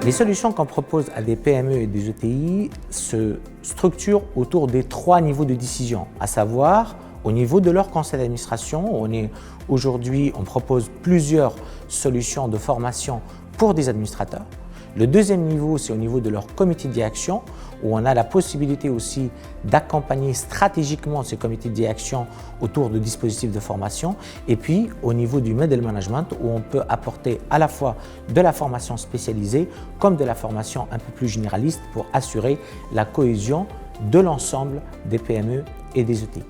Les solutions qu'on propose à des PME et des ETI se structurent autour des 3 niveaux de décision, à savoir au niveau de leur conseil d'administration. Aujourd'hui, on propose plusieurs solutions de formation pour des administrateurs. Le deuxième niveau, c'est au niveau de leur comité de direction, où on a la possibilité aussi d'accompagner stratégiquement ces comités de direction autour de dispositifs de formation. Et puis, au niveau du middle management, où on peut apporter à la fois de la formation spécialisée comme de la formation un peu plus généraliste pour assurer la cohésion de l'ensemble des PME et des ETI.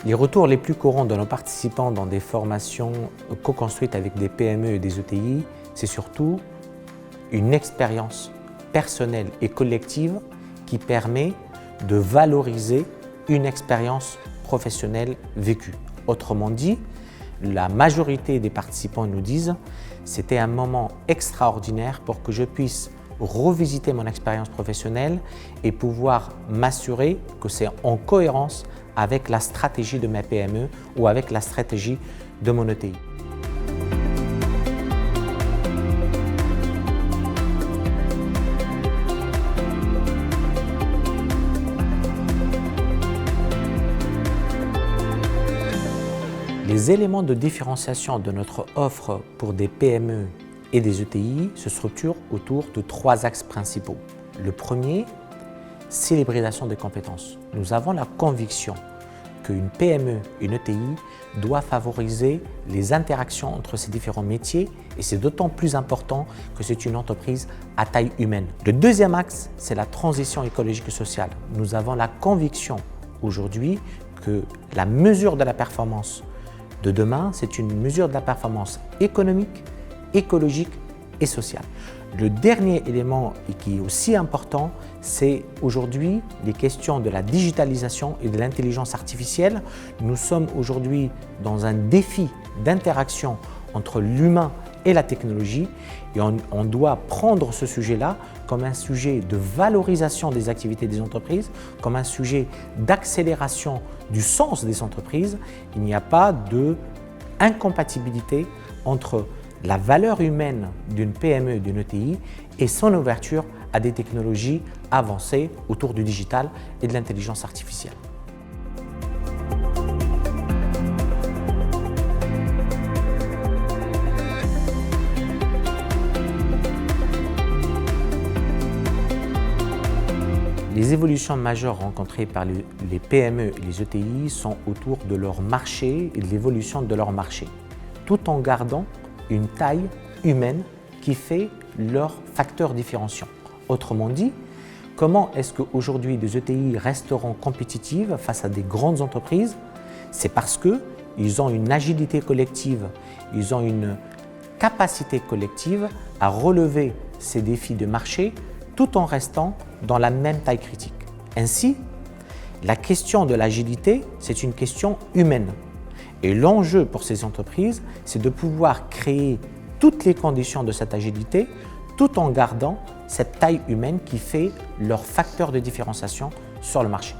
Les retours les plus courants de nos participants dans des formations co-construites avec des PME et des ETI, c'est surtout une expérience personnelle et collective qui permet de valoriser une expérience professionnelle vécue. Autrement dit, la majorité des participants nous disent « c'était un moment extraordinaire pour que je puisse revisiter mon expérience professionnelle et pouvoir m'assurer que c'est en cohérence avec la stratégie de ma PME ou avec la stratégie de mon ETI. » Les éléments de différenciation de notre offre pour des PME et des ETI se structurent autour de 3 axes principaux. Le premier, c'est l'hybridation des compétences. Nous avons la conviction qu'une PME, une ETI, doit favoriser les interactions entre ces différents métiers et c'est d'autant plus important que c'est une entreprise à taille humaine. Le deuxième axe, c'est la transition écologique et sociale. Nous avons la conviction aujourd'hui que la mesure de la performance de demain, c'est une mesure de la performance économique, écologique et sociale. Le dernier élément et qui est aussi important, c'est aujourd'hui les questions de la digitalisation et de l'intelligence artificielle. Nous sommes aujourd'hui dans un défi d'interaction entre l'humain et la technologie et on doit prendre ce sujet-là comme un sujet de valorisation des activités des entreprises, comme un sujet d'accélération du sens des entreprises. Il n'y a pas d'incompatibilité entre la valeur humaine d'une PME et d'une ETI et son ouverture à des technologies avancées autour du digital et de l'intelligence artificielle. Les évolutions majeures rencontrées par les PME et les ETI sont autour de leur marché et de l'évolution de leur marché, tout en gardant une taille humaine qui fait leur facteur différenciant. Autrement dit, comment est-ce qu'aujourd'hui des ETI resteront compétitives face à des grandes entreprises? C'est parce qu'ils ont une agilité collective, ils ont une capacité collective à relever ces défis de marché tout en restant dans la même taille critique. Ainsi, la question de l'agilité, c'est une question humaine. Et l'enjeu pour ces entreprises, c'est de pouvoir créer toutes les conditions de cette agilité tout en gardant cette taille humaine qui fait leur facteur de différenciation sur le marché.